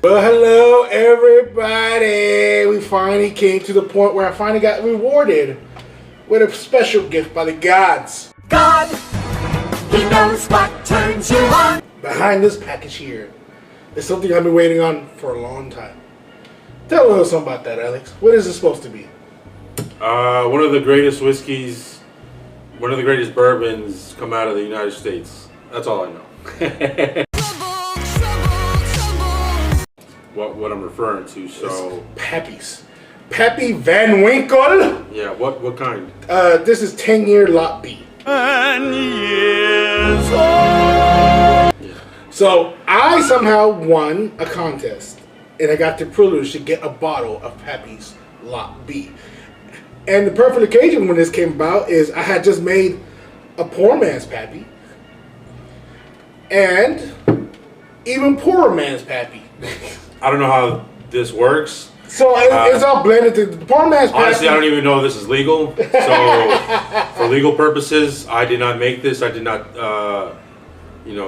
Well, hello everybody. We finally came to the point where I finally got rewarded with a special gift by the gods. God, he knows what turns you on. Behind this package here is something I've been waiting on for a long time. Tell a little something about that, Alex. What is it supposed to be? One of the greatest whiskeys, one of the greatest bourbons come out of the United States. That's all I know. What I'm referring to, so... Pappy's. Pappy Van Winkle. Yeah, what kind? This is 10-year Lot B. 10 years old. Yeah. So, I somehow won a contest, and I got the privilege to get a bottle of Pappy's Lot B. And the perfect occasion when this came about is I had just made a poor man's Pappy, and even poorer man's Pappy. I don't know how this works. So it's all blended. The poor man's Pappy. Honestly, I don't even know if this is legal. So, for legal purposes, I did not make this. I did not,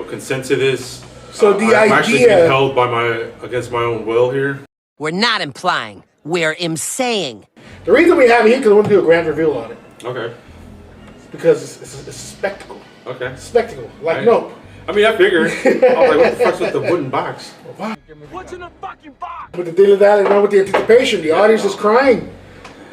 consent to this. So the I'm idea actually being held by against my own will here. We're not implying. We're saying. The reason we have it here because I want to do a grand reveal on it. Okay. Because it's a spectacle. Okay. Spectacle. Like, right. Nope. I mean, I figured. I was like, what the fuck's with the wooden box? What's in the fucking box? With the deal of that, and with the anticipation, the audience is crying.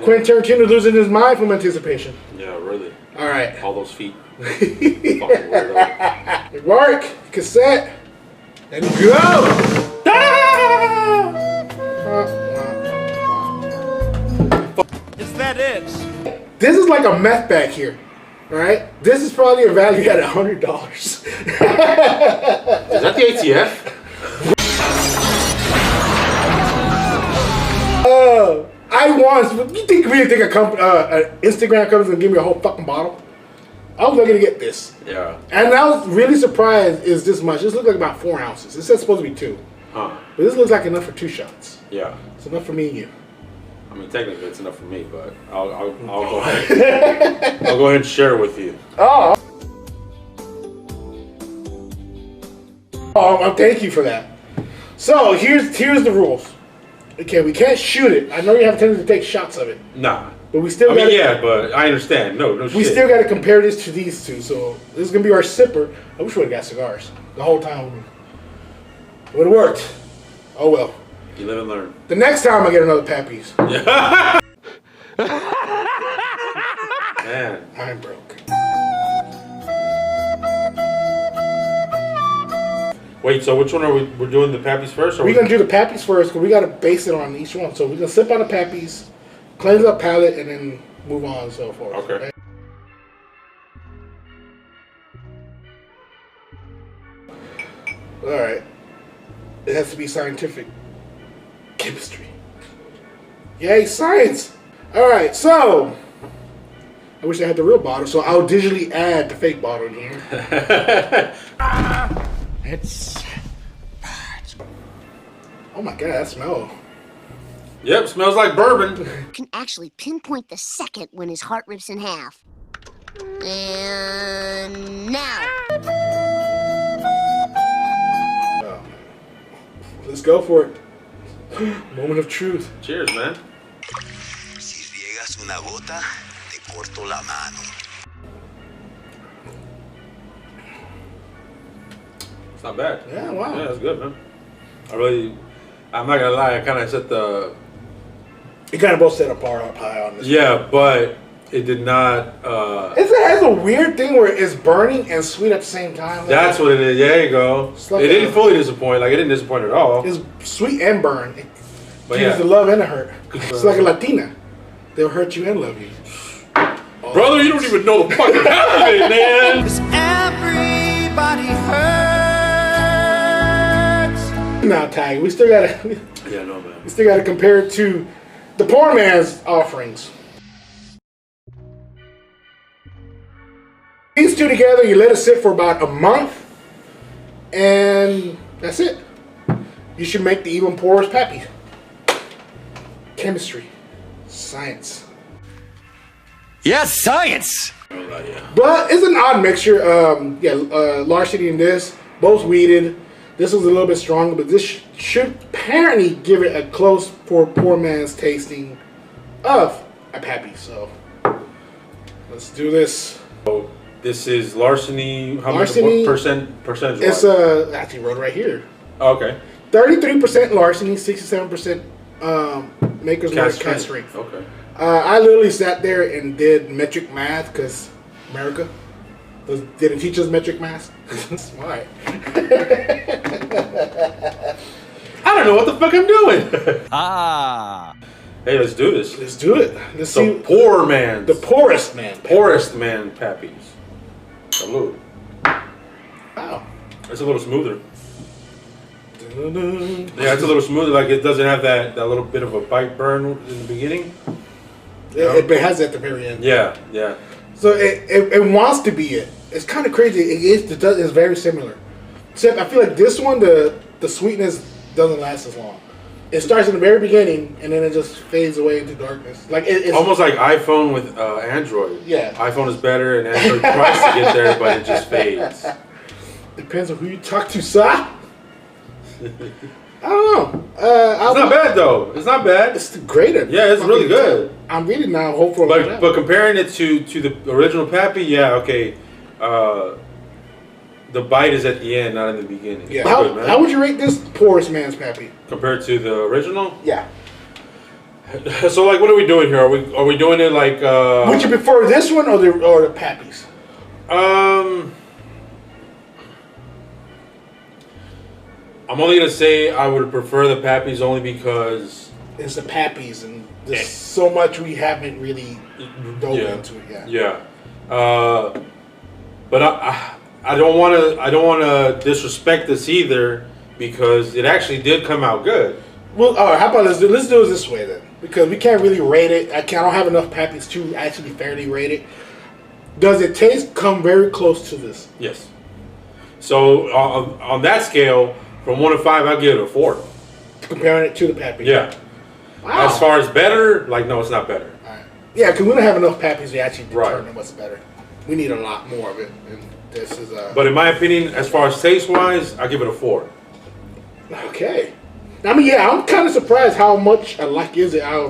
Quentin Tarantino losing his mind from anticipation. Yeah, really. All right. All those feet. Fucking weirdo. Mark, cassette, and go! Is that it? This is like a meth bag here. Alright? This is probably a value at $100. Is that the ATF? I once, you really think Instagram comes and give me a whole fucking bottle? I was looking to get this. Yeah. And I was really surprised is this much. This looks like about 4 ounces. It says supposed to be 2. Huh. But this looks like enough for 2 shots. Yeah. It's enough for me and you. I mean, technically, it's enough for me, but I'll go ahead. I'll go ahead and share it with you. Oh, thank you for that. So here's the rules. Okay, we can't shoot it. I know you have a tendency to take shots of it. Nah. But we still yeah, but I understand. No shit. We still got to compare this to these two. So this is gonna be our sipper. I wish we would have got cigars the whole time. It would have worked. Oh well. You live and learn. The next time I get another Pappy's. Yeah. Man. I'm broke. Wait, so which one are we're doing the Pappy's first? Or We're going to do the Pappy's first because we got to base it on each one. So we're going to sip on the Pappy's, cleanse up palate, and then move on and so forth. Okay. Alright. It has to be scientific. Chemistry. Yay, science! Alright, so I wish I had the real bottle, so I'll digitally add the fake bottle in here. It's Oh my god, that smell. Yep, smells like bourbon. Can actually pinpoint the second when his heart rips in half. And now. Let's go for it. Moment of truth. Cheers, man. Si riegas una gota, te corto la mano. It's not bad. Yeah, wow. Yeah, that's good, man. I'm not gonna lie, I kind of set the... You kind of both set a bar up high on this. Yeah, but it did not... It has a weird thing where it's burning and sweet at the same time. That's what it is. There you go. Like it didn't fully disappoint. Like, it didn't disappoint at all. It's sweet and burn. But It's yeah. the love and the hurt. It's like a Latina. They'll hurt you and love you. Brother, you don't even know the fucking half of it, man. everybody hurts. Now, Ty, we still gotta. Yeah, no, man. We still gotta compare it to the poor man's offerings. These two together, you let it sit for about a month, and that's it. You should make the even poorest Pappy. Chemistry, science. Yes, science. But it's an odd mixture. Larceny and this, both weeded. This was a little bit stronger, but this should apparently give it a close poor man's tasting of a Pappy. So let's do this. So this is larceny. How Larceny, much? What percentage? It's actually wrote right here. Okay. 33% larceny, 67% maker's mark cast strength. Okay. I literally sat there and did metric math because America didn't teach us metric math. Smart. I don't know what the fuck I'm doing. Hey, let's do this. Let's do it. Let's see. Poor man. The poorest man. Poorest man Pappies. Salud. Wow. It's a little smoother. Yeah, it's a little smoother. Like it doesn't have that little bit of a bite burn in the beginning. It has it at the very end. Yeah, yeah. So it wants to be it. It's kind of crazy. It's very similar. Except I feel like this one, the sweetness doesn't last as long. It starts in the very beginning and then it just fades away into darkness. Like it's almost like iPhone with Android. Yeah. iPhone is better and Android tries to get there, but it just fades. Depends on who you talk to, sir. I don't know. It's not bad though. It's not bad. It's great. Yeah, it's really good. I'm reading now. Hopefully, but comparing it to the original Pappy, yeah, okay. The bite is at the end, not in the beginning. Yeah. How would you rate this poorest man's Pappy compared to the original? Yeah. So like, what are we doing here? Are we doing it like? Would you prefer this one or the Pappies? I'm only gonna say I would prefer the Pappies only because it's the Pappies and there's so much we haven't really dove into it yet. Yeah. But I don't want to disrespect this either because it actually did come out good. Well, all right. How about let's do it this way then, because we can't really rate it. I don't have enough Pappies to actually fairly rate it. Does it come very close to this? Yes. So on that scale, from 1 to 5, I'll give it a 4. Comparing it to the Pappy. Yeah. Wow. As far as better, like no, it's not better. All right. Yeah, because we don't have enough Pappies to actually determine what's better. We need a lot more of it, and this is. But in my opinion, as far as taste wise, I give it a 4. Okay. I mean, yeah, I'm kind of surprised how much alike is it. If I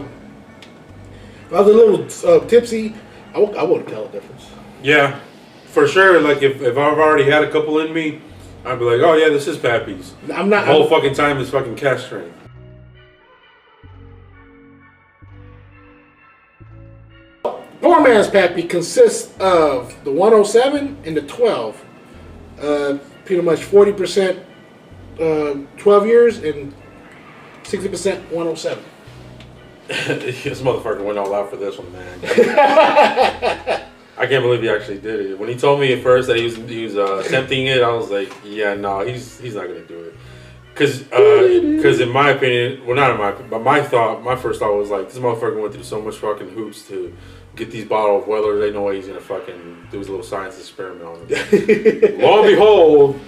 was a little tipsy, I wouldn't tell the difference. Yeah, for sure. Like if I've already had a couple in me, I'd be like, oh yeah, this is Pappy's. I'm not. The whole fucking time is fucking cast strength. Poor man's Pappy consists of the 107 and the 12. Pretty much 40% 12 years and 60% 107. This motherfucker went all out for this one, man. I can't believe he actually did it. When he told me at first that he was attempting it, I was like, yeah, no, he's not gonna do it. Because in my opinion, well, not in my opinion, but my first thought was like, this motherfucker went through so much fucking hoops to get these bottles of Weller. They know he's gonna fucking do his little science experiment on them. Lo and behold,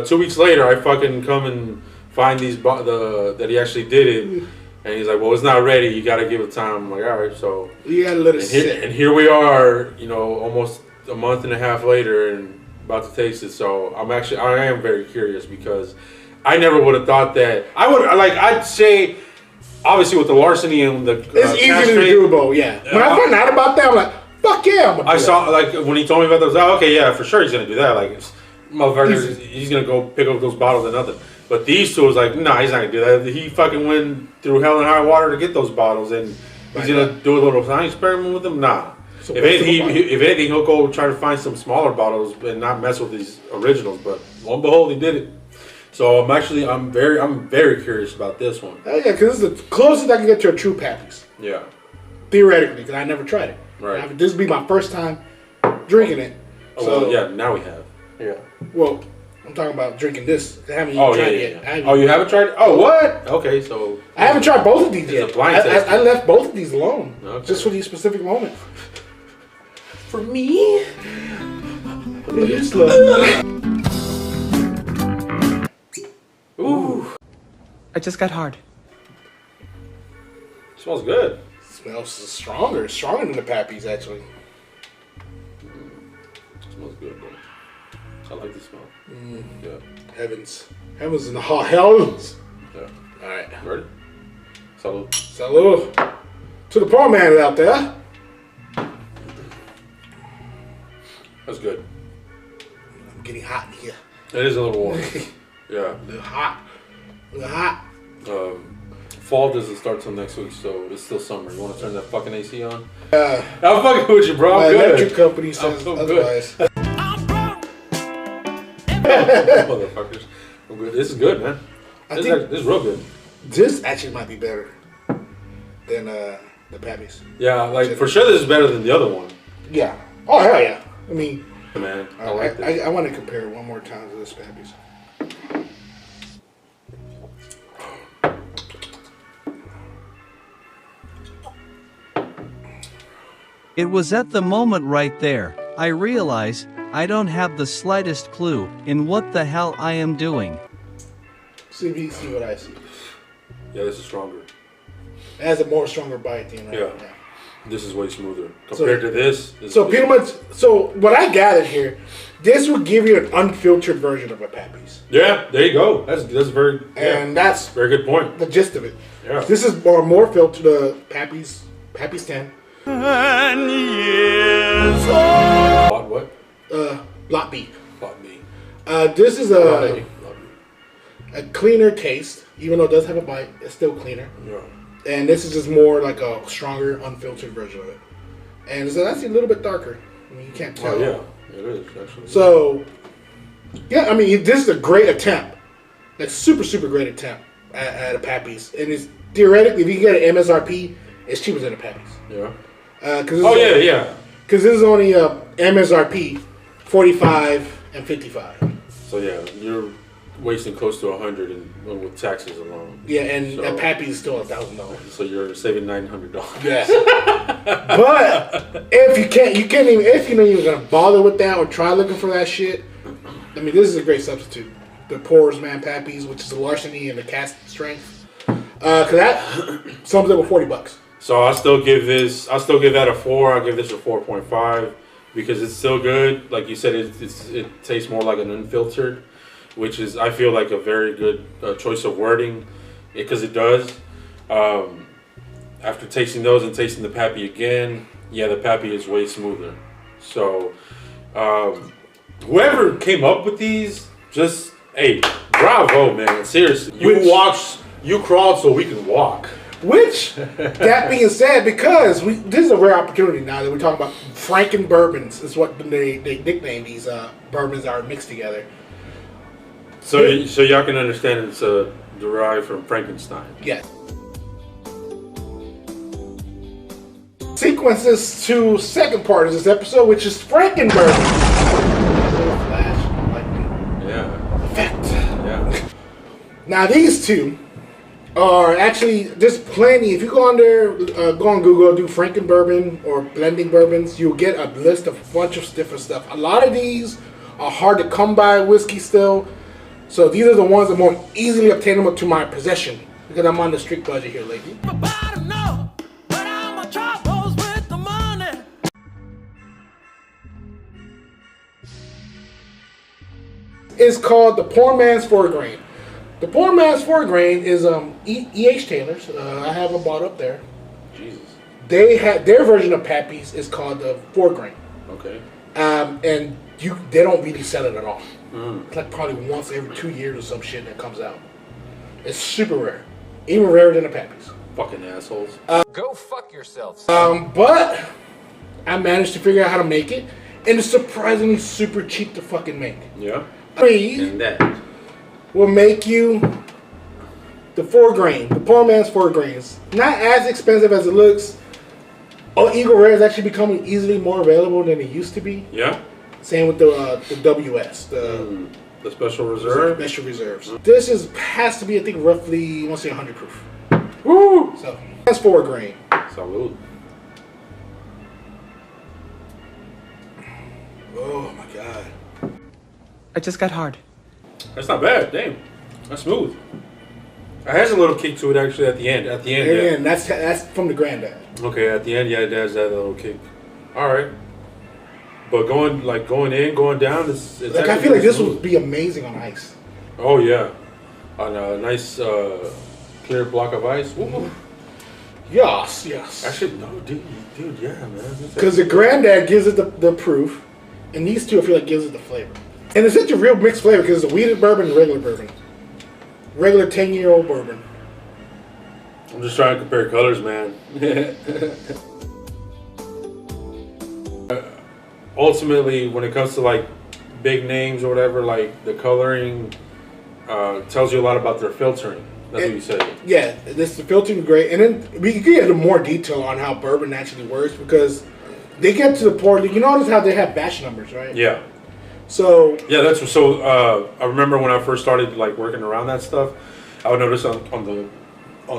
2 weeks later, I fucking come and find these that he actually did it. And he's like, well, it's not ready. You got to give it time. I'm like, all right, so. You got to let it sit. And here we are, almost a month and a half later and about to taste it. So I am very curious because I never would have thought that. I'd say, obviously with the larceny and the it's easy to do both, yeah. When I found out about that, I'm like, fuck yeah, I'm gonna do saw, like, when he told me about those, okay, yeah, for sure he's going to do that. Like, motherfucker, he's going to go pick up those bottles and nothing. But these two was like, nah, he's not gonna do that. He fucking went through hell and high water to get those bottles, and he's gonna do a little science experiment with them. Nah. So if anything, he'll go try to find some smaller bottles and not mess with these originals. But lo and behold, he did it. So I'm very curious about this one. Oh yeah, because this is the closest I can get to a true Pappy's. Yeah. Theoretically, because I never tried it. Right. This would be my first time drinking it. Oh, so, well, yeah. Now we have. Yeah. Well. I'm talking about drinking this. I haven't even tried it yet. Oh, you haven't tried it? Oh, what? Okay, so... I haven't tried both of these yet. It's a blind test. I left both of these alone. Okay. Just for these specific moments. For me? Ooh. I just got hard. Smells good. It smells stronger. Stronger than the Pappy's, actually. Smells good, bro. I like the smell. Yeah. Heavens in the hells. Yeah. All right. Ready? Salud. Salud to the poor man out there. That's good. I'm getting hot in here. It is a little warm. Yeah. A little hot. Fall doesn't start till next week, so it's still summer. You want to turn that fucking AC on? I'm fucking with you, bro. My I'm good. electric company says so otherwise. Motherfuckers. I'm good. This is good, man. This is real good. This actually might be better than the Pappies. Yeah, like for sure this is better than the other one. Yeah. Oh, hell yeah. I mean, Man, I like this. I want to compare it one more time to this Pappies. It was at the moment right there, I realize, I don't have the slightest clue in what the hell I am doing. See what I see. Yeah, this is stronger. It has a more stronger bite than right? Yeah. This is way smoother compared to this. So pretty much, so what I gathered here, this will give you an unfiltered version of a Pappies. Yeah, there you go. That's very and that's very good point. The gist of it. Yeah. This is more filtered. The Pappies 10. Lot what? Lot B. Lot B. This is a cleaner taste, even though it does have a bite. It's still cleaner. Yeah. And this is just more like a stronger, unfiltered version of it. And it's actually a little bit darker. I mean, you can't tell. Oh yeah, it is actually. So, yeah, I mean, this is a great attempt. Like super great attempt at a Pappies. And it's theoretically, if you can get an MSRP, it's cheaper than a Pappies. Yeah. Because Because this is only MSRP 45 and 55. So yeah, you're wasting close to 100 with taxes alone. Yeah, and a Pappies is still $1,000. So you're saving $900. Yes. But if you can't even if you're not even gonna bother with that or try looking for that shit, I mean, this is a great substitute. The Poor's Man Pappies, which is the larceny and the cast strength, because that sums up with $40. So I'll still give that a 4. I'll give this a 4.5 because it's still good. Like you said, it tastes more like an unfiltered, which is, I feel like, a very good choice of wording because it does. After tasting those and tasting the Pappy again, yeah, the Pappy is way smoother. So whoever came up with these, just, hey, bravo, man. Seriously. You crawled so we can walk. Which, that being said, because this is a rare opportunity now that we're talking about Frankenbourbons is what they nickname these bourbons that are mixed together. So y'all can understand it's derived from Frankenstein. Yes. Sequences to second part of this episode, which is Frankenbourbons. Flash, lightning, effect. Yeah. Now these two are actually, there's plenty. If you go on there, go on Google, do Frankenbourbon or blending bourbons, you'll get a list of a bunch of different stuff. A lot of these are hard to come by whiskey still. So these are the ones that are more easily obtainable to my possession because I'm on the strict budget here lately. It's called the Poor Man's 4 Grain. The Poor Man's 4 Grain is E.H. Taylor's. I have a bottle up there. Jesus. They had their version of Pappies is called the 4 Grain. Okay. And they don't really sell it at all. It's like probably once every 2 years or some shit that comes out. It's super rare, even rarer than the Pappies. Fucking assholes. Go fuck yourselves. But I managed to figure out how to make it, and it's surprisingly super cheap to fucking make. Yeah. And that will make you the 4 Grain, the Poor Man's 4 Grains. Not as expensive as it looks. Oh, Eagle Rare is actually becoming easily more available than it used to be. Yeah. Same with the WS, the Special Reserve. Special Reserves. This has to be, I think, roughly, I want to say 100 proof. Woo! So that's 4 Grain. Salud. Oh my god. I just got hard. That's not bad. Damn. That's smooth. It has a little kick to it actually at the end. At the end, yeah. That's from the Granddad. Okay, at the end, yeah, it has that little kick. All right. But going in, going down, it's like I feel like this would be amazing on ice. Oh yeah, on a nice clear block of ice. Woo. Yes. Actually, no, dude, yeah, man. Because the granddad gives it the proof, and these two I feel like gives it the flavor. And it's such a real mixed flavor because it's a wheated bourbon and regular bourbon. Regular 10-year-old bourbon. I'm just trying to compare colors, man. Ultimately, when it comes to like big names or whatever, like the coloring tells you a lot about their filtering. That's what you said. Yeah, the filtering is great, and then we can get into more detail on how bourbon actually works because they get to the point. You notice how they have batch numbers, right? Yeah. So yeah, that's so. I remember when I first started like working around that stuff, I would notice on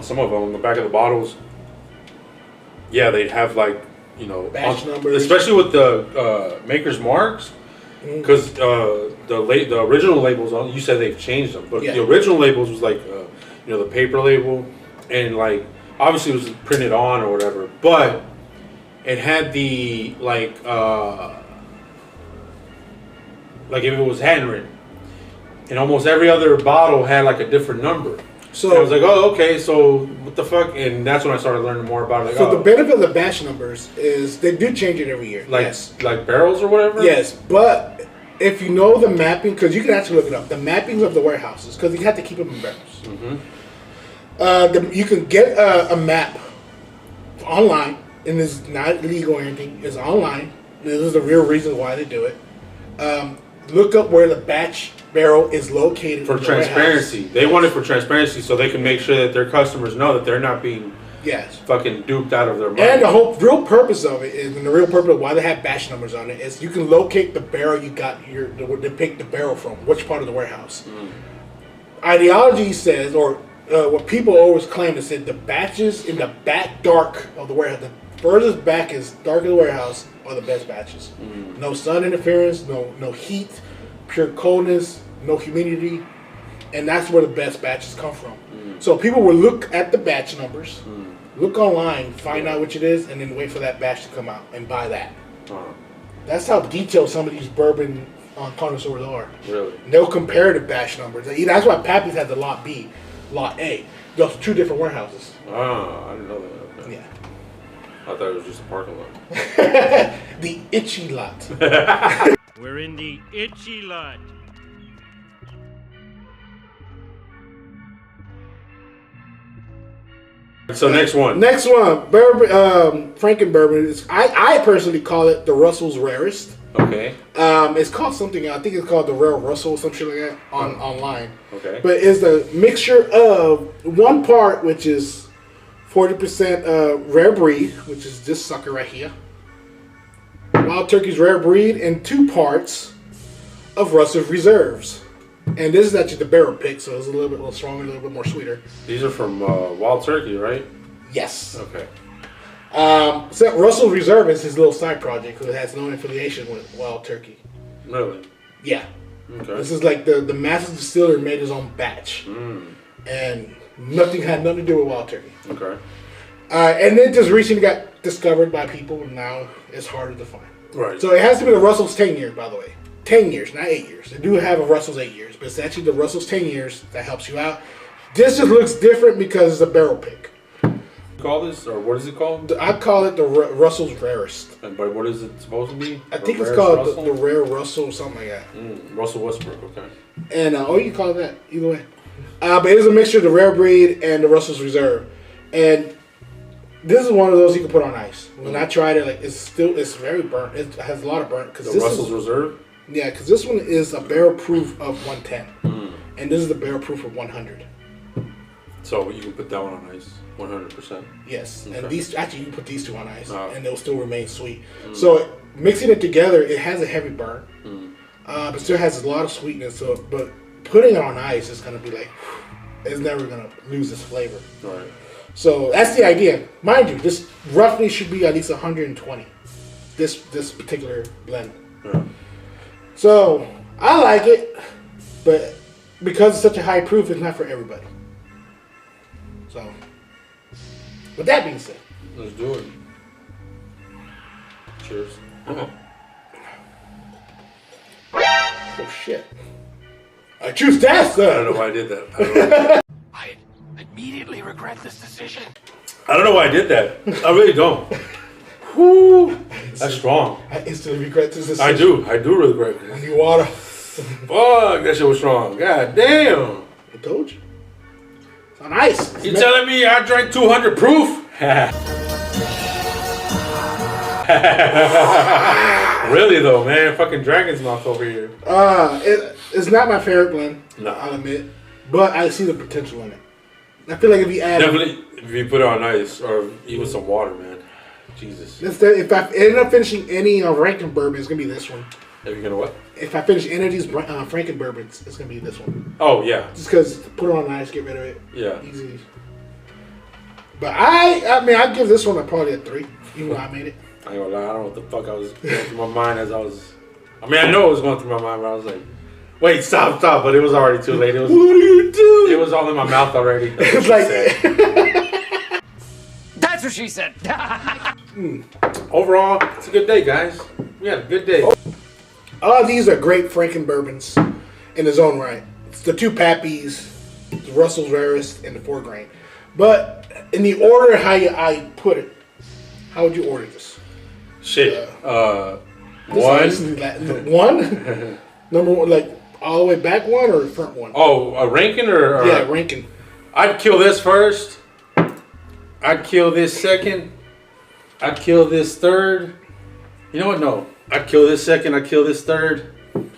some of them on the back of the bottles. Yeah, they'd have like batch numbers, especially with the maker's marks, because the original labels on you said they've changed them, but the original labels was like the paper label, and like obviously it was printed on or whatever, but it had the like if it was handwritten, and almost every other bottle had like a different number. So and I was like, oh, okay, so what the fuck? And that's when I started learning more about it. Like, so the benefit of the batch numbers is they do change it every year. Like barrels or whatever? Yes, but if you know the mapping, because you can actually look it up, the mappings of the warehouses, because you have to keep them in barrels. Mm-hmm. You can get a map online, and it's not illegal or anything. It's online. This is the real reason why they do it. Look up where the batch barrel is located for transparency. They want it for transparency, so they can make sure that their customers know that they're not being fucking duped out of their money. And the whole real purpose of it is, and the real purpose of why they have batch numbers on it is you can locate the barrel you got here, to pick the barrel from, which part of the warehouse. Ideology says, or what people always claim is that the batches in the back dark of the warehouse, the furthest back is dark of the warehouse, are the best batches. No sun interference, no heat, pure coldness, no humidity, and that's where the best batches come from. So people will look at the batch numbers, look online, find out which it is, and then wait for that batch to come out and buy that. That's how detailed some of these bourbon connoisseurs are. Really? And they'll compare the batch numbers. That's why Pappy's had the Lot B, Lot A. Those two different warehouses. I didn't know that. Okay. Yeah. I thought it was just a parking lot. The itchy lot. We're in the itchy lot. So next one, bourbon, Frankenbourbons. I personally call it the Russell's Rarest. Okay. It's called something. I think it's called the Rare Russell, something like that online. Okay. But it's the mixture of one part, which is 40% rare breed, which is this sucker right here. Wild Turkey's rare breed, and 2 parts of Russell's Reserves. And this is actually the barrel pick, so it's a little bit stronger, a little bit more sweeter. These are from Wild Turkey, right? Yes. Okay. So Russell's Reserve is his little side project because it has no affiliation with Wild Turkey. Really? Yeah. Okay. This is like the master distiller made his own batch. And had nothing to do with Wild Turkey. Okay. And it just recently got discovered by people, and now it's harder to find. Right. So it has to be the Russell's 10 years, by the way. 10 years, not 8 years. They do have a Russell's 8 years, but it's actually the Russell's 10 years that helps you out. This just looks different because it's a barrel pick. You call this, or what is it called? I call it the Russell's Rarest. But what is it supposed to be? I think it's called the Rare Russell or something like that. Russell Westbrook, okay. And, you call it that, either way. But it is a mixture of the rare breed and the Russell's Reserve. And this is one of those you can put on ice. When I tried it, it's very burnt. It has a lot of burnt. The Russell's Reserve? Yeah, because this one is a barrel proof of 110. And this is the barrel proof of 100. So you can put that one on ice, 100%. Yes, okay. And these you can put these two on ice, and they'll still remain sweet. So mixing it together, it has a heavy burn, but still has a lot of sweetness. So, but putting it on ice is gonna be like, it's never gonna lose its flavor. Right. So that's the idea, mind you. This roughly should be at least 120. This particular blend. Yeah. So I like it, but because it's such a high proof, it's not for everybody. So, with that being said, let's do it. Cheers. Oh shit. I choose that, sir. I don't know why I did that. I immediately regret this decision. I don't know why I did that. I really don't. Whoo, that's strong. I instantly regret this decision. I do really regret it. I need water. Fuck, that shit was strong. God damn. I told you. It's on ice. You telling me I drank 200 proof? Really though, man. Fucking Dragon's Mouth over here. It's not my favorite blend. No. I'll admit. But I see the potential in it. I feel like if you add... Definitely, if you put it on ice or even some water, man. Jesus. If I end up finishing any Frankenbourbon, it's going to be this one. If you're gonna what? If I finish any of these Frankenbourbons, it's going to be this one. Oh, yeah. Just because put it on ice, get rid of it. Yeah. Easy. But I mean, I'd give this one probably a 3. Even though I made it. I ain't gonna lie, I don't know what the fuck I was going through my mind as I was... I mean, I know it was going through my mind, but I was like, wait, stop, but it was already too late. It was, what are you doing? It was all in my mouth already. It's like... That's what she said. Overall, it's a good day, guys. We had a good day. All of these are great Frankenbourbons in his own right. It's the 2 Pappies, the Russell's Rarest, and the 4 grain. But in the order how I put it, how would you order this? Shit. This one? Number 1, like all the way back 1 or front 1? Oh, a ranking or yeah, ranking. I'd kill this first. I'd kill this second. I'd kill this third. You know what? No. I'd kill this second. I'd kill this third.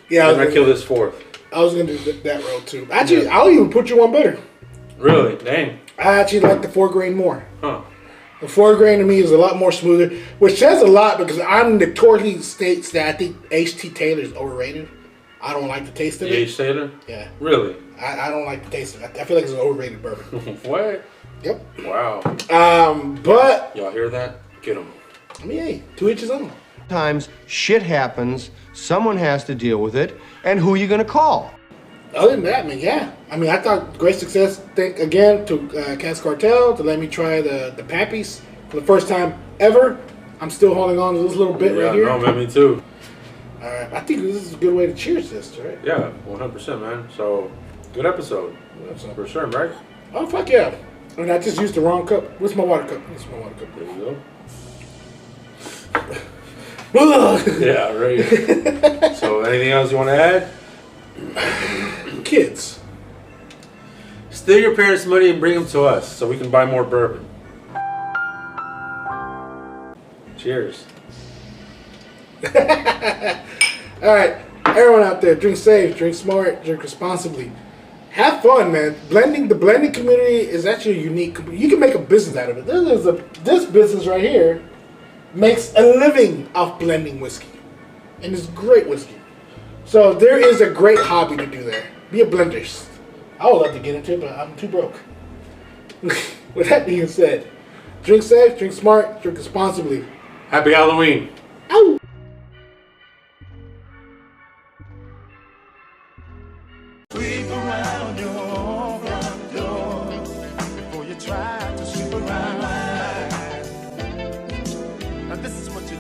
Yeah. And I'd kill this fourth. I was going to do that road too. Actually, I'll even put you one better. Really? Dang. I actually like the 4 grain more. Huh. The 4 grain to me is a lot more smoother, which says a lot because I'm notoriously states that I think H.T. Taylor is overrated. I don't like the taste of it. H. Taylor? Yeah. Really? I don't like the taste of it. I feel like it's an overrated bourbon. What? Yep. Wow. But y'all hear that? Get them. I mean, hey, to each his own. Sometimes shit happens, someone has to deal with it, and who are you gonna call? Other than that, man, yeah. I mean, I thought great success. Thank again to Cass Cartel to let me try the Pappies for the first time ever. I'm still holding on to this little bit right here. No, man, me too. Alright, I think this is a good way to cheers this, right? Yeah, 100%, man. So, good episode. For sure, right? Oh, fuck yeah. I mean, I just used the wrong cup. Where's my water cup? Where's my water cup? There you go. Yeah, right. So, anything else you want to add? Kids. Steal your parents' money and bring them to us so we can buy more bourbon. Cheers. Alright, everyone out there, drink safe, drink smart, drink responsibly. Have fun, man. The blending community is actually unique. You can make a business out of it. This business right here makes a living off blending whiskey. And it's great whiskey. So there is a great hobby to do there. Be a blenderist. I would love to get into it, but I'm too broke. With that being said, drink safe, drink smart, drink responsibly. Happy Halloween.